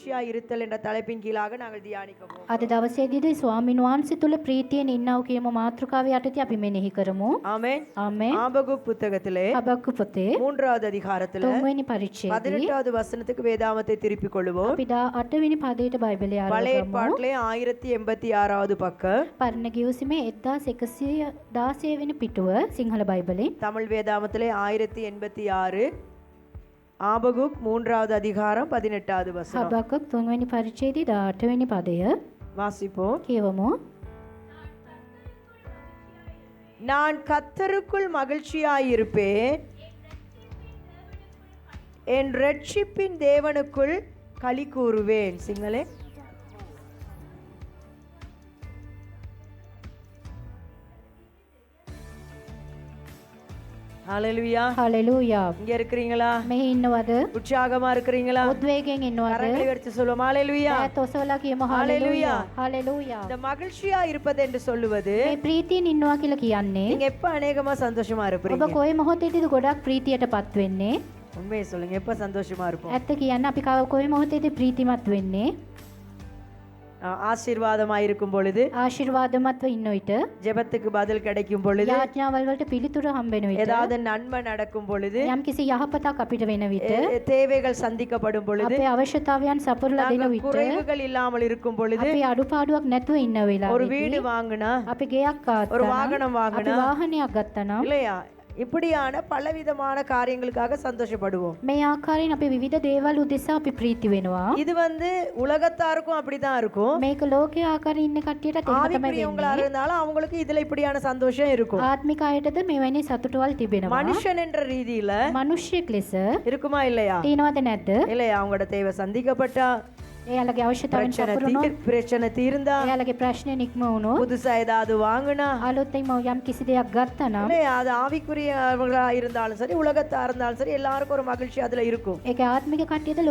மகிழ்ச்சியாய் இருத்தல் என்ற தலைப்பின் கீழாக நாங்கள் தியானிக்க போகிறோம். අද දවසේදී ස්වාමීන් වහන්සේ තුල ප්‍රීතියෙන් ඉන්නව කියමු මාතෘකාවේ යටතේ අපි මෙනෙහි කරමු. ஆமென். ආමේන්. ஆபகுக் புத்தகத்திலே හබක්කු පොතේ 3வது அதிகாரத்திலே 3වෙනි පරිච්ඡේදයේ 18வது வசனத்துக்கு வேதாமத்தை திருப்பிக் கொள்வோம். අපි 8වෙනි පදයට බයිබලය பழைய ආරම්භ කරමු. ஏற்பாட்டிலே 1086வது பக்கம், පරණ ගිවිසුමේ 1116 වෙනි පිටුව සිංහල බයිබලෙන්. தமிழ் வேதாமத்திலே 1086, ஆபகுக் 3வது அதிகாரம் 18வது வசனம். හබක්කුක් 3වෙනි පරිච්ඡේදයේ 18වෙනි පදය வாசிப்போம். කියවමු. நான் கர்த்தருக்குள் மகிழ்ச்சியாயிருப்பேன், என் ரட்சிப்பின் தேவனுக்குள் களி கூறுவேன். சிங்களே. ஹalleluya. හලෙලූයා. இங்க இருக்கிறீங்களா? මෙහි ඉන්නවද? உற்சாகமா இருக்கிறீங்களா? උද්වේගයෙන් ඉන්නවද? கரங்களை உயர்த்தி சொல்லுவோம். ஹalleluya. ඈත ඔසවලා කියමු හලෙලූයා. හලෙලූයා. இந்த மகிழ்ச்சியா இருப்பது என்று சொல்லுவது, මේ ප්‍රීතියෙන් ඉන්නවා කියලා කියන්නේ நீங்க எப்ப அநேகமா சந்தோஷமா ඔබ இருப்பீங்க? කොයි මොහොතේදීද ගොඩක් ප්‍රීතියටපත් වෙන්නේ? உண்மையை சொல்லுங்க. எப்ப சந்தோஷமா இருப்போம்? ඇත්ත කියන්න අපි කොයි මොහොතේදී ප්‍රීතිමත් වෙන්නේ? ஆசீர்வாதமா இருக்கும் பொழுது, ආශිර්වාදමත්ව ඉන්න විට, ஜெபத்துக்கு பதில் கிடைக்கும் பொழுது, යාඥාවල් වලට පිළිතුරු හම්බෙන විට, ஏதாவது நன்மை நடக்கும் பொழுது, යම්කිසි යහපතක් අපිට වෙන විට, தேவைகள் சந்திக்கப்படும் பொழுது, අපේ අවශ්‍යතාවයන් සපුරලා දෙන நாங்கள் විට, குறைவுகள் இல்லாமல் இருக்கும் பொழுது, අපි අඩුපාඩුවක් නැතුව ඉන්න ஒரு වෙලාවෙදී வீடு வாங்கினா, අපි ගෙයක් ஒரு ගත්තා வாகனம் අපි வாங்கினா, වාහනයක් ගත්තා නම් இல்லையா, இப்படியான பலவிதமான காரியங்களுக்காக சந்தோஷப்படுவோம். මේ ආකාරයෙන් අපි විවිධ දේවල් උදෙසා අපි ප්‍රීති වෙනවා. இது உலகத்தாருக்கும் அப்படிதான் இருக்கும். මේක ලෝකයේ ආකාරයෙන් ඉන්න කට්ටියට එහෙම තමයි ஆவிக்குரியவங்களா වෙන්නේ. இருந்தாலும் அவங்களுக்கு இதுல இப்படியான சந்தோஷம் இருக்கும். ආත්මික අයටද මෙවැනි සතුටවල් තිබෙනවා. மனுஷன் என்ற ரீதியில මිනිස්සෙක් ලෙස இருக்குமா இல்லையா? තියෙනවද නැද්ද? இல்லையா? அவங்களோட தேவை சந்திக்கப்பட்டா, එයාලගේ අවශ්‍යතාවයන් සපුරනොත්, பிரச்சனை தீர்ந்தா, එයාලගේ ප්‍රශ්නේ නික්ම වුණොත්, புதுசா ஏதாவது வாங்கினா, අලුතෙන්ම යම් කිසි දෙයක් ගත්තා නම්, இல்லையா, அது ஆவிக்குரியவர்களா இருந்தாலும் சரி, உலகத்தா இருந்தாலும் சரி, எல்லாருக்கும் ஒரு மகிழ்ச்சி அதுல இருக்கும். ඒක ආත්මික කට්ටියද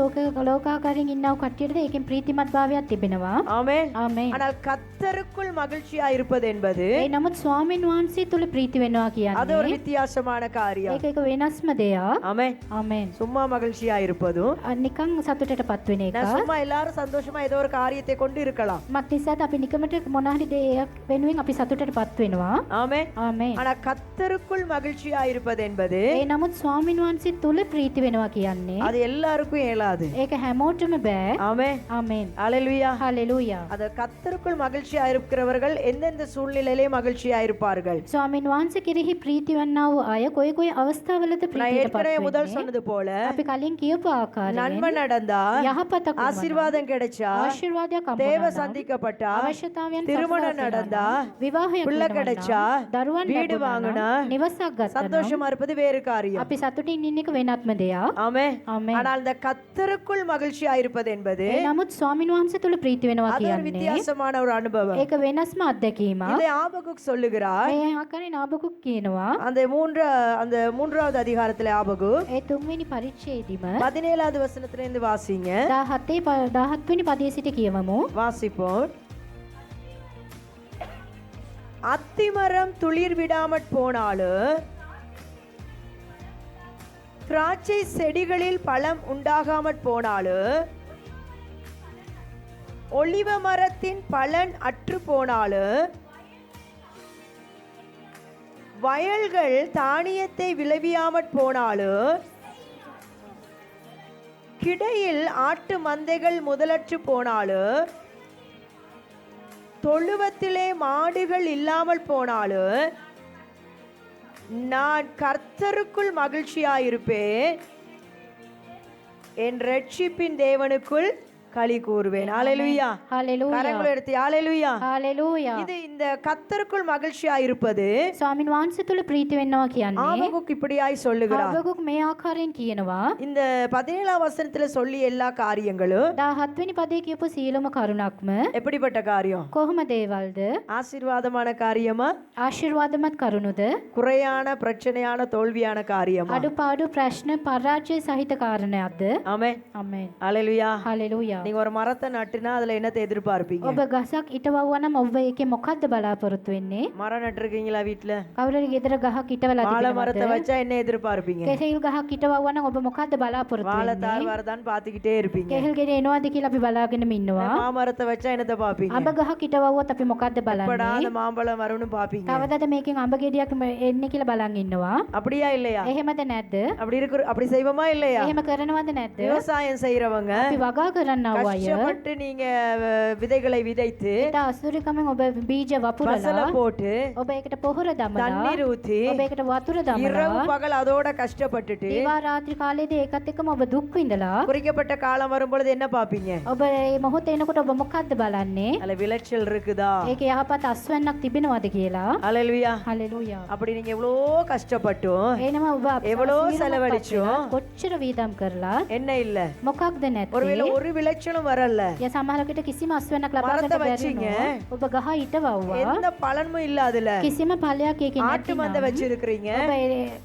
ලෝකාකාරයෙන් ඉන්නව කට්ටියටද ඒකෙන් ප්‍රීතිමත් භාවයක් තිබෙනවා. ஆமென். ආමේන්. ஆனால் கர்த்தருக்குள் மகிழ்ச்சியா இருப்பது என்பது ඒ නමුත් ස්වාමීන් වහන්සේ තුල ප්‍රීති වෙනවා அது ஒரு කියන්නේ வித்தியாசமான காரியம். ඒක එක වෙනස්ම දෙයක්. ஆமென். ආමේන්. சும்மா மகிழ்ச்சியா இருப்பதும், නිකන් සතුටටපත් වෙන එක. நான் சும்மா எல்லாரும் சந்தோஷமா ஏதோ ஒரு காரியத்தை கொண்டு இருக்கலாம். මක්නිසාද අපි නිකමට මොනහරි දෙයක් වෙනුවෙන් අපි සතුටටපත් වෙනවා. ஆமென். ආමේන්. ஆனா கர்த்தருக்குள் மகிழ்ச்சியா இருப்பது என்பது ඒ නමුත් ස්වාමීන් වහන්සේ තුල ප්‍රීති වෙනවා කියන්නේ அது எல்லாருக்கும் இயலாது. ඒක හැමෝටම බෑ. ஆமென். ආමේන්. ஹalleluya. හලෙලූයා. அது கர்த்தருக்குள் மகிழ்ச்சியா இருக்கிறவர்கள் எந்தெந்த சூழ்நிலையிலே மகிழ்ச்சியா இருப்பார்கள்? ස්වාමීන් වහන්සේ කෙරෙහි ප්‍රීති වන්නා වූ අය කොයි කොයි අවස්ථාවලද நான் ප්‍රීතියටපත් ஏற்கனவே முதல் වෙන්නේ? சொன்னது போல, අපි කලින් කියපු ආකාරයෙන් நன்மை நடந்தா, යහපතක් වුණා, ஆசீர்வாதம் கிடைச்சா, ආශිර්වාදයක් தேவை හම්බුණා, சந்திக்கப்பட்டா, අවශ්‍යතාවයන් திருமணம் සපුරා நடந்தா, විවාහයක් பிள்ளை වෙනවා கிடைச்சா, නම්, දරුවන් வீடு ලැබුණා வாங்கினா, නම්, නිවසක් ගත්තා නම්, சந்தோஷமா இருப்பது வேறு காரியம். අපි සතුටින් ඉන්න එක වෙනත්ම දෙයක්. ஆமென். ආමේன். ஆனால் இந்த கர்த்தருக்குள் மகிழ்ச்சியா இருப்பது என்பது ඒ නමුත් ස්වාමීන් වහන්සේ තුල ප්‍රීති වෙනවා அது ஒரு කියන්නේ வித்தியாசமான ஒரு அனுபவம். ඒක වෙනස්ම අත්දැකීමක්. இதை ஆபகுக் சொல்லுகிறார். මේ ආකාරයෙන් ආබකුක් කියනවා அந்த மூன்றாவது அதிகாரத்துல ஆபகுக் ඒ 3 වෙනි පරිච්ඡේදෙදිම 17வது வசனத்திலிருந்து வாசிங்க. 17 වෙනි පදයේ සිට කියවමු. வாசிப்போம். அத்திமரம் துளிர் விடாமற் போனாலும், திராட்சை செடிகளில் பழம் உண்டாகாமற் போனாலும், ஒலிவ மரத்தின் பலன் அற்று போனாலும், வயல்கள் தானியத்தை விளைவியாமற் போனாலும், கிடையில் ஆட்டு மந்தைகள் முதலற்று போனாலும், தொழுவத்திலே மாடுகள் இல்லாமல் போனாலும், நான் கர்த்தருக்குள் மகிழ்ச்சியாயிருப்பேன், என் ரட்சிப்பின் தேவனுக்குள் களி கூறுவேன். ஹalleluya. හලෙලූයා. கரங்களை எடுத்து ஹalleluya. හලෙලූයා. இது இந்த கர்த்தருக்குள் மகிழ்ச்சியா இருப்பது ස්වාමීන් වහන්සේ තුල ප්‍රීති වෙනවා කියන්නේ ஆபகுக் இப்படியாய் சொல்லுகிறார். ආබකුක් මේ ආකාරයෙන් කියනවා. இந்த 17ஆம் வசனத்துல சொல்லி எல்லா காரியங்களும் 17 වෙනි පදයේ කියපු සීලම කරුණක්ම எப்படிப்பட்ட காரியம்? කොහොම දේවල්ද? ஆசீர்வாதமான காரியமா, ආශිර්වාදමත් කරුණුද? குறையான பிரச்சனையான தோல்வியான காரியமா? අඩුපාඩු ප්‍රශ්න පරාජය සහිත කාරණයක්ද? ஆமென். ආමේන්. ஹalleluya. හලෙලූයා. நீங்க ஒரு மரத்தை நட்டுனா அதுல என்னத்தை எதிர்பார்ப்பீங்க? ඔබ ගසක් ඉටවවුවා නම් ඔබ ඒකේ මොකක්ද බලාපොරොත්තු වෙන්නේ? மரம் நட்டுருக்கீங்களா வீட்டுல? කවුරුහරි ගෙදර ගහක් ඉටවලා வாழை மரத்தை තිබෙනවද? வச்சா என்ன எதிர்பார்ப்பீங்க? කෙසෙල් ගහක් ඉටවවුවා නම් ඔබ මොකක්ද බලාපොරොත්තු வாழைத்தார் වෙන්නේ? வரதான்னு பாத்துக்கிட்டே இருப்பீங்க. කෙහෙල් ගෙඩි එනවද කියලා අපි බලාගෙනම ඉන්නවා. மாமரத்தை வச்சா என்னத்தை பாப்பீங்க? අඹ ගහක් ඉටවවුවොත් අපි මොකක්ද எப்படா බලන්නේ? அந்த மாம்பழம் வரும்னு பாப்பீங்க. කවදාද මේකෙන් අඹ ගෙඩියක් එන්නේ කියලා බලන් ඉන්නවා. அப்படியா இல்லையா? එහෙමද නැද්ද? அப்படி செய்வோமா இல்லையா? එහෙම කරනවද නැද්ද? விவசாயம் செய்யறவங்க අපි වගා කරන්නව අය கஷ்டப்பட்டு நீங்க விதைகளை விதைத்து ඊට අසුරිකමෙන් ඔබ බීජ பசல වපුරලා போட்டு ඔබ ඒකට පොහොර දමලා தண்ணீர் ஊத்தி ඔබ ඒකට වතුර இரவு දමලා பகல் அதோட கஷ்டப்பட்டுட்டு දිවා රාත්‍රී කාලයේදී ඒකත් එක්කම ඔබ දුක් විඳලා குறிக்கப்பட்ட காலம் வரும்பொழுது என்ன பாப்பீங்க? ඔබ මේ මොහොත එනකොට ඔබ මොකද්ද බලන්නේ? அதுல விளைச்சல் இருக்குதா? ඒකේ යහපත් අස්වැන්නක් තිබෙනවද කියලා? அல்லேலூயா. හලෙලූයා. அப்படி நீங்க எவ்வளோ கஷ்டப்பட்டும் එනම ඔබ எவ்வளோ සීලමත් செலவழிச்சோம் පත්වෙලා කොච්චර වීදම් කරලා என்ன இல்ல? මොකක්ද නැත්තේ? ஒருவேளை ஒரு விளைச்சலும் வரல, ය සමහරකට කිසිම අස්වැන්නක් ලබා මරත ගන්න බැරි වච්චිங்க. වෙනවා. ඔබ ගහ ඉටවවුවා எந்த பலனும் இல்ல அதுல. කිසිම ඵලයක් ඒකේ ஆட்டு மந்த නැතිනම් வச்சிருக்கிறீங்க,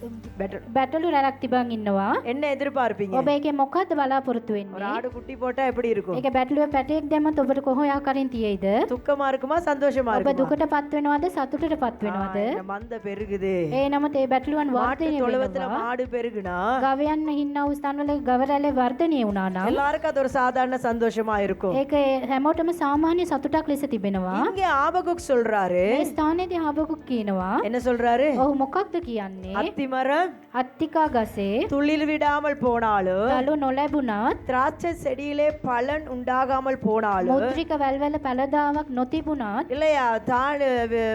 ඔබ බැටළු රැලක් තිබන් ඉන්නවා. என்ன எதிர்பார்ப்பீங்க? ඔබ ඒකේ මොකද්ද බලාපොරොත්තු ஒரு වෙන්නේ? ஆடு குட்டி போட்டா எப்படி இருக்கும்? ඒක බැටළුවේ පැටයෙක් දැම්මත් ඔබට කොහොම ආකාරයෙන් තියෙයිද? துக்கமா இருக்குமா சந்தோஷமா ඔබ இருக்குமா? දුකටපත් වෙනවද සතුටටපත් වෙනවද? இந்த மந்த பெருகுது. ඒ නමුත් ඒ බැටළුවන් மாட்டு වර්ධනය தொழுவத்துல වෙනවා. மாடு பெருகுனா ගවයන් හින්නා වූ ස්ථානවල ගවරැලේ වර්ධනය වුණා නම් எல்லாருக்கும் அது ஒரு சாதாரண சந்தோஷமா இருக்கும். ඒක හැමෝටම සාමාන්‍ය සතුටක් ලෙස තිබෙනවා. இங்க ஆபகுக் சொல்றாரு, මේ ස්ථානයේදී හාබකුක් කියනවා என்ன சொல்றாரு? ඔහු මොකක්ද කියන්නේ? அத்திமரம் අත්තිකා ගසේ துளிர் விடாமல் போனாலும், තලු නොලැබුණත් திராட்சை செடியிலே பலன் உண்டாகாமல் போனாலும், මුද්‍රික වැල්වැල පැලදාවක් නොතිබුණත් இல்லையா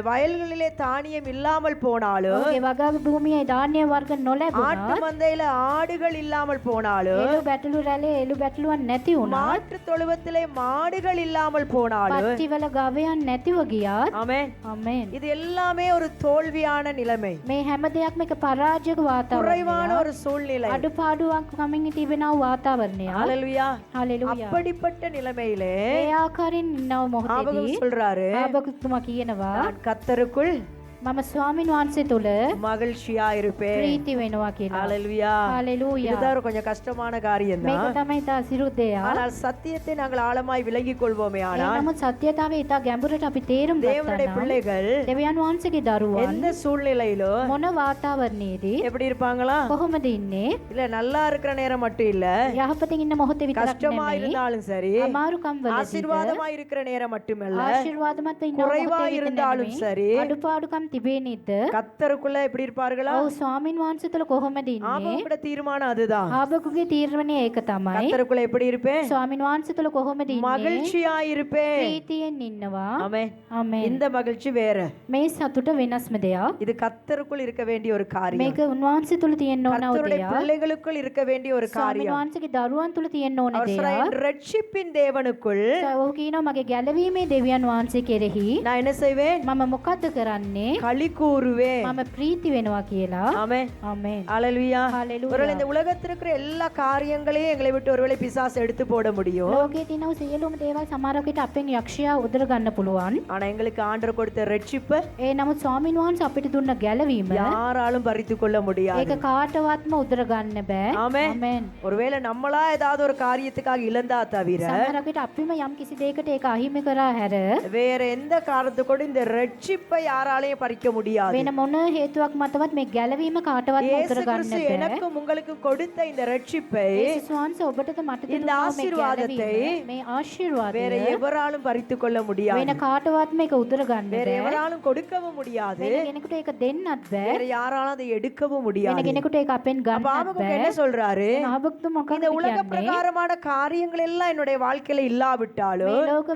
வயல்களிலே தானியம் இல்லாமல் போனாலும், ඔහුගේ වගා භූමියේ ධාන්‍ය වර්ග ஆட்டு නොලැබුණත් மந்தையில ஆடுகள் இல்லாமல் போனாலும், එළු බැටළු රැළේ එළු බැටළුවන් නැති වුණත් மாட்டு தொழுவத்திலே மாடுகள் இல்லாமல் போனாலும், පත්තිවල ගවයන් නැතිව ගියත් ஆமென். ආමෙන්. இது எல்லாமே ஒரு தோல்வியான நிலைமை, මේ හැම දෙයක්ම එක පරාජයක குறைவான වාතාවරණයක්. ஒரு சூழ்நிலை. අඩුපාඩුවක් කමින් තිබෙනා වාතාවරණයක්. ஹalleluya. හලෙලූයා. அப்படிப்பட்ட நிலைமையிலே ඒ ආකාරයෙන් ඉන්නව මොහොතේදී ஆபகுக் சொல்றாரு, ආබකුතුමා කියනවා நான் கர்த்தருக்குள் මම ස්වාමින් වහන්සේ තුල மகிழ்ச்சியா இருப்பேன். ප්‍රීති වෙනවා කියලා. ஹalleluya. හලෙලූයා. இதுதான் ஒரு கொஞ்சம் கஷ்டமான காரியம் මේක தான். තමයි තා සිරු දෙයක්. ஆனால் சத்தியத்தை நாங்கள் ஆழமாய் விலகிக் கொள்வோமே ඒ ஆனால் නමුත් සත්‍යතාවය ඉතා ගැඹුරට අපි තේරුම් தேவனுடைய ගත්තා නම් பிள்ளைகள் දෙවියන් වහන්සේගේ දරුවන් எந்த சூழ்நிலையிலும் මොන වාතාවරණයේදී எப்படி இருப்பாங்களா? කොහොමද ඉන්නේ? இல்ல நல்லா இருக்கிற நேரம் மட்டும் இல்ல, යහපතින් ඉන්න මොහොතේ විතරක් கஷ்டமா නෙමෙයි இருந்தாலும் சரி, අමාරුකම් වලදී ஆசீர்வாதமா இருக்கிற நேரம் மட்டுமல்ல, ආශිර්වාදමත් ඉන්න குறைவா මොහොතේ இருந்தாலும் විතරක් சரி, නෙමෙයි අඩුපාඩුකම් තිබෙන්නේද? கர்த்தருக்குள்ள எப்படி இருப்பார்களா? ඔව් ස්වාමින් වහන්සේ තුල කොහොමද ඉන්නේ? ஆபகுடைய தீர்மானம் அதுதான். ආබකුගේ තීරණය ඒක තමයි. கர்த்தருக்குள்ள எப்படி இருப்பேன்? ස්වාමින් වහන්සේ තුල කොහොමද ඉන්නේ? மகிழ்ச்சியா இருப்பேன். ප්‍රීතියෙන් ඉන්නවා. ஆமென். ආමෙන්. இந்த மகிழ்ச்சி வேற, මේ සතුට වෙනස්ම දෙයක්. இது கர்த்தருக்குள் இருக்க வேண்டிய ஒரு காரியம், මේක උන්වහන්සේ තුල තියෙන්න ඕන கர்த்தருடைய දෙයක්. பிள்ளைகளுக்குள் இருக்க வேண்டிய ஒரு ස්වාමින් காரியம். වහන්සේගේ දරුවන් තුල තියෙන්න ඕන அவர் දෙයක්. சொல்றார், ரட்சிப்பின் தேவனுக்குள் ඔහු කියනවා මගේ ගැලවීමේ දෙවියන් වහන්සේ කෙරෙහි நான் என்ன செய்வேன்? මම මොකද්ද කරන්නේ? களி கூறுவேன். මම ප්‍රීති වෙනවා කියලා. ஆமென். ආමෙන්. ஹalleluya. Hallelujah. ஒருவேளை இந்த உலகத்தில் இருக்கிற எல்லா காரியங்களையும் எங்களை விட்டு ஒருவேளை பிசாசு எடுத்து போட முடியும், ලෝකයේ තියෙන සියලුම දේවල් සමහරවිට අපෙන් යක්ෂයා උදර ගන්න පුළුවන්. ஆனா எங்களுக்கு ஆண்டவர் கொடுத்த ரட்சிப்பை ඒ නමුත් ස්වාමීන් වහන්සේ අපිට දුන්න ගැලවීම யாராலும் பறித்து கொள்ள முடியாது. ඒක කාටවත්ම උදර ගන්න බෑ. ஆமென். ආමෙන්. ஒருவேளை நம்மளா ஏதாவது ஒரு காரியத்துக்காக இழந்தா தவிர සමහරවිට අපිම යම් කිසි දෙයකට ඒක අහිමි කරා හැර வேற எந்த காரணத்துக்கூட இந்த ரட்சிப்பை யாராலையும் பறிக்க முடியாது. වෙන මොන හේතුවක් මතවත් මේ ගැලවීම කාටවත්ම இயேசு උදර ගන්න கிறிஸ்து බෑ. எனக்கும் உங்களுக்கு கொடுத்த இந்த ரட்சிப்பை යේසුස් වහන්සේ ඔබටද මටද இந்த දුන්නා මේ ஆசீர்வாதத்தை ගැලවීම, මේ ආශිර්වාදය வேற எவராலும் பறித்து கொள்ள முடியாது, වෙන කාටවත් මේක උදර ගන්න வேற බෑ. எவராலும் கொடுக்கவும் முடியாது, වෙන කෙනෙකුට ඒක දෙන්නත් බෑ. வேற யாராலும் அதை எடுக்கவும் වෙන முடியாது. කෙනෙකුට ඒක අපෙන් அப்ப ගන්නත් ஆபகுக் බෑ. என்ன சொல்றாரு? ආබක්තු මොකක්ද இந்த உலக කියන්නේ? பிரகாரமான காரியங்கள் எல்லாம் என்னுடைய வாழ்க்கையில இல்லாவிட்டாலும் මේ ලෝක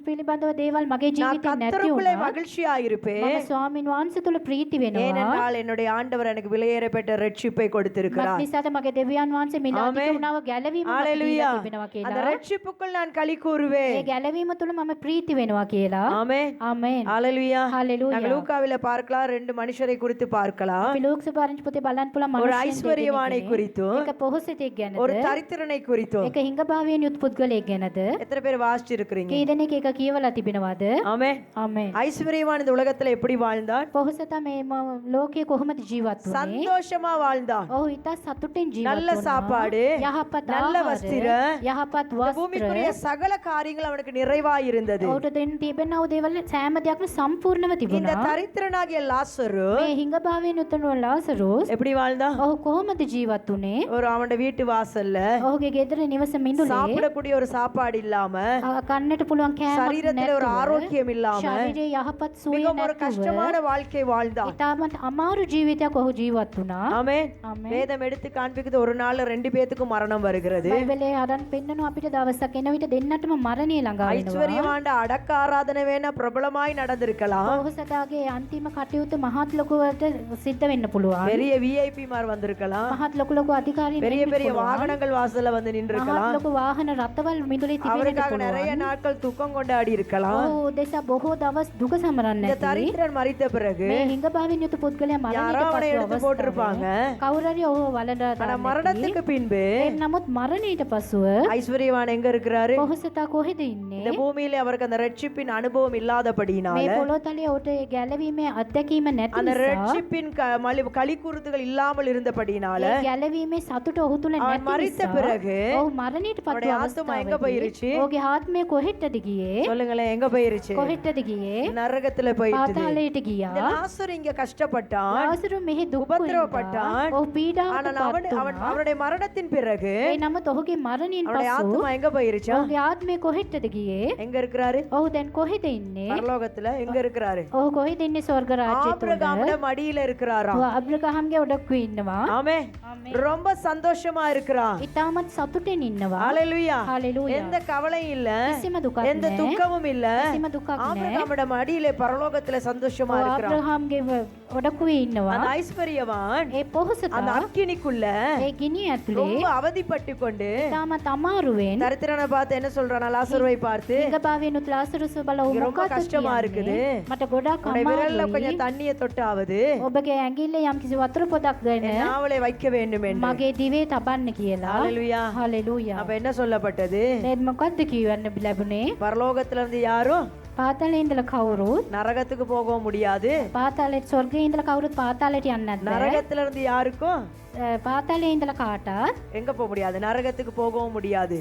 පිළිබඳව දේවල් මගේ நான் ජීවිතේ නැති கர்த்தருக்குள்ளே වුණා. மகிழ்ச்சியா இருப்பேன், මම ස්වාමින් වහන්සේ තුල ප්‍රීති වෙනවා. ஏனென்றால் என்னுடைய ஆண்டவர் எனக்கு விலையேறப்பட்ட ரட்சிப்பை මත් கொடுத்திருக்கிறார். නිසාද මගේ දෙවියන් වහන්සේ මිලාදී ආමෙන්. වුණාව ගැලවීම මට ஹalleluya. දීලා තිබෙනවා அந்த කියලා. ரட்சிப்புக்குள் நான் களி கூறுவேன். ඒ ගැලවීම තුල මම ප්‍රීති වෙනවා කියලා. ஆமென். ආමෙන්. ஹalleluya. Hallelujah. நாங்கள் லூக்காவில பார்க்கலாம், 2 மனுஷரை குறித்து பார்க்கலாம். අපි ලෝක සුභාරංචි පොතේ බලන්න පුළුවන් ஒரு මනුෂ්‍යයන් ஐஸ்வர்யவானை දෙදෙනෙක්. குறித்தும் එක පොහොසතෙක් ගැනද ஒரு தரித்திரனை குறித்தும் එක හිඟභාවයෙන් යුත් පුද්ගලයෙක් ගැනද எத்தனை பேர் வாசிச்சிருக்கிறீங்க? කී දෙනෙක් ඒක කියවලා තිබෙනවද? ஆமென். ආමෙන්. ஐஸ்வர்யவான் இந்த உலகத்துல எப்படி வாழ்ந்தான்? පොහොසතා මේ ලෝකයේ කොහොමද ජීවත් වුනේ? சந்தோஷமா வாழ்ந்தான். ඔහු ඉතා සතුටින් நல்ல ජීවත් වුණා. சாப்பாடு, යහපත් நல்ல ආහාර, வஸ்திரம், යහපත් இந்த වස්ත්‍ර, பூமிக்குரிய சகல காரியங்கள் அவனுக்கு நிறைவாய் இருந்தது. ඔහුට දෙන්න තිබෙනා වූ දේවල් සෑම දෙයක්ම සම්පූර්ණව இந்த තිබුණා. தரித்திரனாகிய லாசரு මේ හිඟභාවයෙන් උතුණු ලාසරුස් எப்படி வாழ்ந்தான்? ඔහු කොහොමද ජීවත් වුනේ? ஒரு அவனோட வீட்டு வாசல்ல ඔහුගේ ගෙදර නිවස මිඳුලේ சாப்பிடக்கூடிய ஒரு சாப்பாடு இல்லாம, කන්නට පුළුවන් කෑමක් சரீரத்துல ஒரு නැතුව, ஆரோக்கியம் இல்லாம, ශරීරයේ යහපත් සුවය மிகவும் ஒரு නැතුව கஷ்டமான வாழ்க்கை வாழ்ந்தான். ඉතාමත් අමාරු ජීවිතයක් ඔහු ජීවත් වුණා. ஆமென். ආමෙන්. வேதம் எடுத்து காண்பிக்குது, ஒரு நாள்ல 2 பேத்துக்கும் மரணம் வருகிறது. බයිබලයේ අරන් පෙන්නනවා අපිට දවසක් එන විට දෙන්නටම මරණය ළඟා වෙනවා. ஐஸ்வர்யவாண்ட அடக்க ஆராதனை வேணா பிரபலமாய் நடந்திருக்கலாம். පොහොසතාගේ අන්තිම කටයුතු මහත් ලොකුවට සිද්ධ වෙන්න පුළුවන්. பெரிய விஐபி மார் வந்திருக்கலாம். මහත් ලොකු ලොකු අධිකාරීන් பெரிய වෙන්න பெரிய පුළුවන්. வாகனங்கள் வாசல்ல வந்து මහත් நின்றுக்கலாம். ලොකු වාහන රථවල් මිදුලේ තිබෙන්න அவருக்காக நிறைய පුළුවන්. நாட்கள் துக்கம் கொண்டாடி இருக்கலாம். ඔහු දෙසා බොහෝ දවස් දුක සමරන්න இந்த නැති. தரித்திரன் மறித்த பிறகு මේ හිඟභාවයෙන් යුතු පුද්ගලයා யாரோ அவனை මරණයට எடுத்து පසු போட்டிருப்பாங்க. කවුරු හරි ඔහු වලඳා ஆனா දාන්න. மரணத்துக்கு பின்பு නමුත් මරණයට පසුව ஐஸ்வர்யவான் எங்க இருக்கிறாரு? පොහොසතා කොහෙද ඉන්නේ? இந்த பூமியில அவருக்கு அந்த ரட்சிப்பின் அனுபவம் இல்லாதபடியினால, මේ පොළොතලයේ ඔහුට ඒ ගැලවීමේ අත්දැකීම නැති அந்த නිසා, ரட்சிப்பின் களிக்கூறுதுகள் இல்லாமல் இருந்தபடியினால ඒ ගැලවීමේ සතුට ඔහු තුල அவன் නැති மறித்த නිසා பிறகு ඔහු මරණයට පත් அவனுடைய වූ ஆத்துமா எங்க අවස්ථාවේදී போயிருச்சு? ඔහුගේ ආත්මය කොහෙටද ගියේ? சொல்லுங்களேன், எங்க போயிருச்சு? කොහෙටද ගියේ? நரகத்துல போயிட்டு. පාතාලයට ගියා. இந்த லாசர் இங்க கஷ்டப்பட்டான், ලාසරු මෙහි දුක් உபத்திரவப்பட்டான். ඔහු පීඩාවට ஆனா පත් වුණා. அவனுடைய மரணத்தின் பிறகு ඒ නමුත් ඔහුගේ මරණයෙන් அவனுடைய පසු ஆத்துமா எங்க போயிருச்சா? ඔහුගේ ආත්මය කොහෙටද ගියේ? எங்க இருக்கிறாரு? ඔහු දැන් කොහෙද ඉන්නේ? பரலோகத்துல எங்க இருக்கிறாரு? ඔහු කොහෙද ඉන්නේ? ස්වර්ග රාජ්‍යය තුල. ஆபிரகாமோட மடியில இருக்கிறாராம். ඔහු අබ්‍රහාම්ගේ ඔඩක්කු ඉන්නවා. ஆமே, ආමේන්. ரொம்ப சந்தோஷமா இருக்கிறான். ඉතාමත් සතුටින් ඉන්නවා. ஹalleluya. හalleluya. எந்த கவலையும் இல்ல, කිසිම දුකක් எந்த නැහැ. துக்கமும் இல்ல. කිසිම දුකක් නැහැ. ஆபிரகாமோட மடியில பரலோகத்துல சந்தோஷமா ඔහු இருக்கிறான். අබ්‍රහාම්ගේ ඔඩක්කුවේ ඉන්නවා. அந்த ஐஸ்வர்யவான் ඒ පොහොසතා அந்த அக்கினிக்குள்ள ඒ ගිනි ඇතුලේ ரொம்ப அவதிப்பட்டு கொண்டு ඉතාමත් අමාරුවෙන් தரித்திரனை பார்த்து என்ன சொல்றானா? லாசருவை பார்த்து, හිඟභාවයෙන් උත් ලාසරුස් බල ඔහු இங்க ரொம்ப මොකක්ද கஷ்டமா කියන්නේ? இருக்குது. මට ගොඩක් உன்னுடைய விரல்ல අමාරුයි. கொஞ்சம் தண்ணிய தொட்டாவது ඔබගේ ඇඟිල්ලේ යම්කිසි වතුර පොදක් ගෙන என் நாவலை வைக்க வேண்டும் என்று. මගේ දිවේ තබන්න කියලා. ஹalleluya. හalleluya. அப்ப என்ன சொல்லப்பட்டது? ඒත් මොකද්ද කියවන්න ලැබුණේ? பரலோகத்துல இருந்து யாரும் පාතාලේ ඉඳලා කවුරුත් நரகத்துக்கு போகவும் முடியாது. පාතාලේ ස්වර්ගයේ ඉඳලා කවුරුත් පාතාලයට යන්නේ නැද්ද? நரகத்துல இருந்து யாருக்கும் පාතාලේ ඉඳලා කාටත් எங்க போக முடியாது? நரகத்துக்கு போகவும் முடியாது.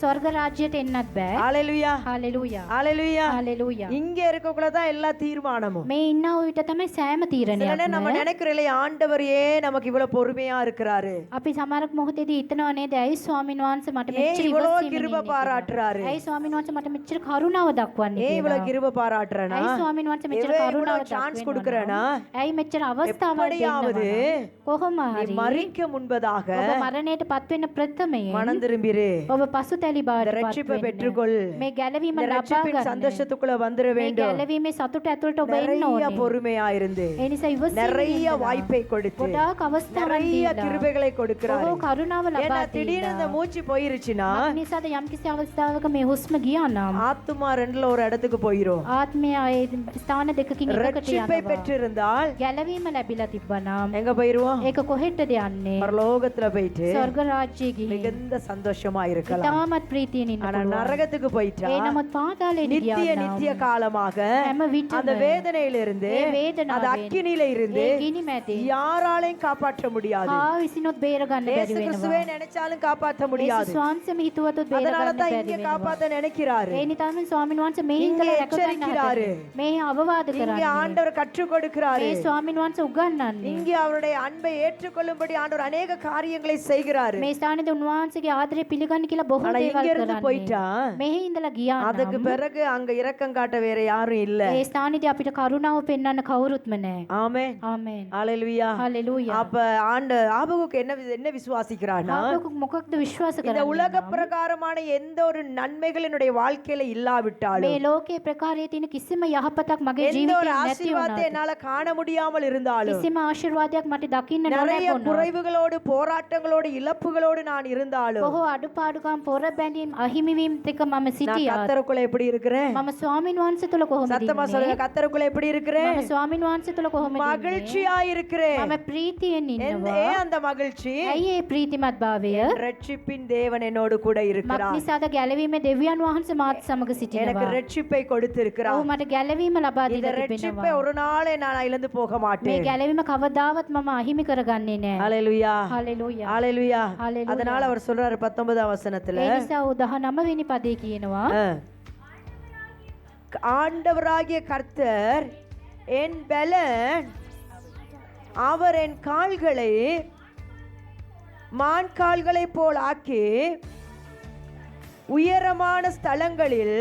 ස්වර්ග රාජ්‍යයට එන්නත් බෑ. ஹalleluya. හalleluya. ஹalleluya. හalleluya. இங்க இருக்கக்குள்ள தான் எல்லா தீர்மானமும். මේ ඉන්න විට තමයි සෑම சில நேரம் තීරණයක්ම. நம்ம நினைக்கிறோம், ஆண்டவர் ஏன் நமக்கு இவ்வளவு பொறுமையா இருக்கிறாரு? අපි සමහරක් මොහොතේදී හිතනවා නේද ඇයි ස්වාමීන් වහන්සේ මට ஏன் මෙච්චර இவ்வளவு ඉවසීමෙන් கிருப ඉන්නේ කියලා. பாராட்டுறாரு? ඇයි ස්වාමීන් වහන්සේ මට මෙච්චර කරුණාව දක්වන්නේ ஏன் කියලා. இவ்வளவு கிருப பாராட்டுறனா? ඇයි ස්වාමීන් වහන්සේ මෙච්චර எவ்வளவு කරුණාව chance දක්වන්නේ கொடுக்கறனா? ඇයි මෙච්චර අවස්ථාවක් எப்படியாவது දෙන්නවද? කොහොම நீ හරි மறிக்க முன்பதாக ඔබ මරණයට පත් වෙන ප්‍රථමයෙන් மனம் திரும்பிரு. ඔබ පසුතැලි இந்த බවට පත් ரட்சிப்பை වෙන්න. பெற்றுக்கொள். මේ ගැලවීම இந்த ලබා ரட்சிப்பின் ගන්න. சந்தோஷத்துக்குள்ள வந்துட මේ வேண்டும். ගැලවීමේ සතුට ඇතුළට ඔබ එන්න நிறைய ඕනේ. பொறுமையா இருந்து ඒ නිසා ඉවසීමෙන් நிறைய ඉඳලා வாய்ப்பை கொடுத்து ගොඩාක් අවස්ථාවන් நிறைய දීලා கிருபைகளை கொடுக்கிறாரு. ඔහු කරුණාව ஏன்னா ලබා திடீர்னு இந்த දීලා. மூச்சு போயிருச்சுன்னா මක් නිසාද යම්කිසි අවස්ථාවක මේ හුස්ම ගියා නම් ஆத்துமா ரெண்டுல ஒரு இடத்துக்கு போயிரும். ආත්මය ඒ ස්ථාන දෙකකින් එකකට ரட்சிப்பை යනවා. பெற்றிருந்தால் ගැලවීම ලැබිලා තිබ්බනම් எங்க போயிருவோம்? ඒක කොහෙටද යන්නේ? பரலோகத்துல போயிட்டு ස්වර්ග රාජ්‍යයේ ගිහින් மிகுந்த சந்தோஷமா இருக்கலாம். ඉතාමත් ප්‍රීතියෙන් ඉන්න ஆனா පුළුවන්. நரகத்துக்கு போயிட்டா ඒ නමුත් පාතාලයට நித்திய ගියා நித்திய නම් காலமாக හැම විටම அந்த வேதனையில இருந்து ඒ அந்த වේදනාවෙන් அக்கினியில இருந்து ඒ ගිනි මැදින් யாராலையும் காப்பாற்ற முடியாது. හා විසිනොත් බේර ගන්න இயேசு බැරි கிறிஸ்துவே වෙනවා. நினைச்சாலும் காப்பாற்ற යේසුස් முடியாது. වහන්සේම හිතුවතොත් බේර அதனால ගන්න தான் බැරි இங்க වෙනවා. காப்பாத்த நினைக்கிறாரு. ඒ නිතරම ස්වාමීන් වහන්සේ මේ இங்கே ඉඳලා රැක ගන්න எச்சரிக்கிறாரு. හදන්නේ. මේ අවවාද இங்க කරන්නේ. ஆண்டவர் கற்றுக் கொடுக்கிறாரு. මේ ස්වාමීන් වහන්සේ උගන්වන්නේ. இங்கே அவருடைய அன்பை ஏற்றுக்கொள்ளும்படி ஆண்டவர் அநேக காரியங்களை செய்கிறாரு. මේ ස්ථානයේ උන්වහන්සේගේ ආදරය පිළිගන්න කියලා බොහෝ ஆனா දේවල් இங்க இருந்து කරන්නේ. போயிட்டா මෙහි ඉඳලා ගියා அதுக்கு නම් பிறகு அங்க இரக்கம் காட்ட வேற யாரும் இல்ல. ඒ ස්ථානයේදී අපිට කරුණාව පෙන්වන්න කවුරුත්ම නැහැ. ஆமென். ආමේන්. ஹalleluya. හalleluya. அப்ப ஆபகுக்கு என்ன விசுவாசிக்கிறானா? ආබකුක් මොකක්ද විශ්වාස இந்த කරන්නේ? உலக பிரகாரமான எந்த ஒரு நன்மைகள் என்னுடைய வாழ்க்கையில இல்லாவிட்டாலும், මේ ලෝකයේ ප්‍රකාරයේ තියෙන කිසිම යහපතක් මගේ எந்த ஒரு ජීවිතේ නැති ஆசீர்வாதத்தை වුණා. என்னால காண முடியாமல் இருந்தாலும், කිසිම ආශිර්වාදයක් මට දකින්න நிறைய නොලැබුණා. குறைவுகளோடு போராட்டங்களோடு இழப்புகளோடு நான் இருந்தாலும், බොහෝ අඩුපාඩුකම් පොර බැඳීම් අහිමිවීමත් එක්ක මම நான் සිටියා. கத்தருக்குள்ள எப்படி இருக்கிறேன்? මම ස්වාමින් වහන්සේ තුල කොහොමද சத்தமா ඉන්නේ? சொல்லுங்க, கத்தருக்குள்ள எப்படி இருக்கிறேன்? මම ස්වාමින් වහන්සේ තුල කොහොමද ඉන්නේ? மகிழ்ச்சியா இருக்கிறேன். මම ප්‍රීතියෙන් ඉන්නවා. ஏன் அந்த மகிழ்ச்சி? ඇයි ඒ ප්‍රීතිමත් භාවය? ரட்சிப்பின் தேவன் என்னோடு கூட මක් இருக்கிறார். නිසාද ගැලවීමේ දෙවියන් වහන්සේ මාත් සමග எனக்கு සිටිනවා. ரட்சிப்பை கொடுத்திருக்கிறார். ඔහු මට ගැලවීම ලබා இந்த දීලා ரட்சிப்பை තිබෙනවා. ஒரு நாளே நான் இழந்து போக මේ மாட்டேன். ගැලවීම කවදාවත් මම අහිමි කරගන්නේ නැහැ. ஹalleluya. හalleluya. ஹalleluya. ஹalleluya. அதனால அவர் சொல்றாரு 19ஆம் வசனத்துல, ඒ නිසා ඔහු 19 වෙනි පදේ කියනවා ஆண்டவராகிய கர்த்தர் என் பெலன், அவர் என் கால்களை மான் கால்களை போல் ஆக்கி உயரமான ஸ்தலங்களில்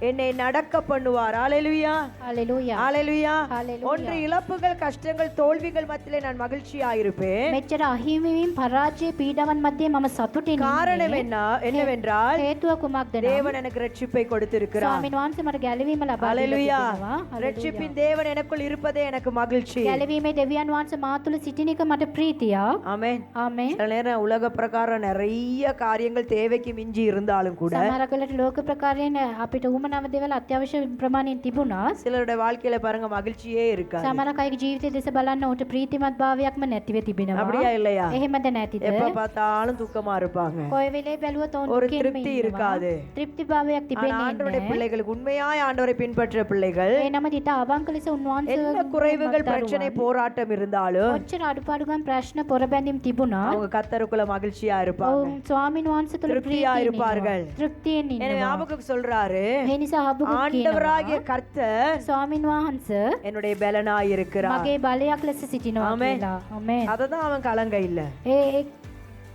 என்னை நடக்க பண்ணுவார். ஹalleluya. හalleluya. ஹalleluya. ஹalleluya. ஒன்று இழப்புகள், கஷ்டங்கள், தோல்விகள் மத்தியிலே நான் மகிழ்ச்சியா இருப்பேன். මෙච්චර අහිමිවීම පරාජය පීඩාවන් මැද්දේ මම සතුටින් காரணம் ඉන්නේ. என்னவென்றால் හේතුව කුමක්ද නම් தேவன் எனக்கு ரட்சிப்பை கொடுத்திருக்கிறார். ස්වාමීන් වහන්සේ මට ගැලවීම ලබා දීලා ஹalleluya. තිබෙනවා. ரட்சிப்பின் தேவன் எனக்குள் இருப்பதே எனக்கு மகிழ்ச்சி. ගැලවීමේ දෙවියන් වහන්සේ මා තුළ සිටින එක මට ප්‍රීතියක්. ஆமென். ආමේන්. சில நேரம் உலக பிரகாரம் நிறைய காரியங்கள் தேவைக்கு மிஞ்சி இருந்தாலும் கூட සමහර වෙලට ලෝක ප්‍රකාරයෙන් අපිට උමනාව දේවල් අත්‍යවශ්‍ය ප්‍රමාණයෙන් තිබුණා. சிலருடைய வாழ்க்கையில பாருங்க மகிழ்ச்சியே இருக்காது. සමහර අයගේ ජීවිතය දෙස බලන්න උට ප්‍රීතිමත් භාවයක්ම නැතිව තිබෙනවා. அப்படியா இல்லையா? එහෙමද නැතිද? எப்ப பார்த்தாலும் துக்கமா இருப்பாங்க. කොයි වෙලේ බැලුවත් ඔවුන් ஒரு දුකින්ම திருப்தி ඉන්නවා. இருக்காது. තෘප්ති භාවයක් ஆனா තිබෙන්නේ ஆண்டவருடைய නැහැ. பிள்ளைகளுக்கு, உண்மையாய் ஆண்டவரை பின்பற்ற பிள்ளைகள், ඒ නම දිට අවංක ලෙස என்ன උන්වහන්සේ குறைவுகள், பிரச்சனை, போராட்டம் இருந்தாலும் ඔච්චර අඩුපාඩුකම් ප්‍රශ්න පොරබැඳීම් තිබුණා. அவங்க கர்த்தருக்குள்ள மகிழ்ச்சியா இருப்பாங்க. ඔවුන් ස්වාමීන් වහන්සේ තුළ திருப்தியா ප්‍රීතියෙන් இருப்பார்கள். ඉන්නවා. තෘප්තියෙන් எனவே ඉන්නවා. ஆபகுக்கு சொல்றாரு, ඒ නිසා හබුකුක් ஆண்டவராகிய කියනවා கர்த்தர் ස්වාමීන් වහන්සේ என்னுடைய பலனாய் இருக்கிறார். මගේ බලයක් ලෙස සිටිනවා ආමේන්. කියලා. ආමේන්. அததான் அவன் கலங்க இல்ல, ඒ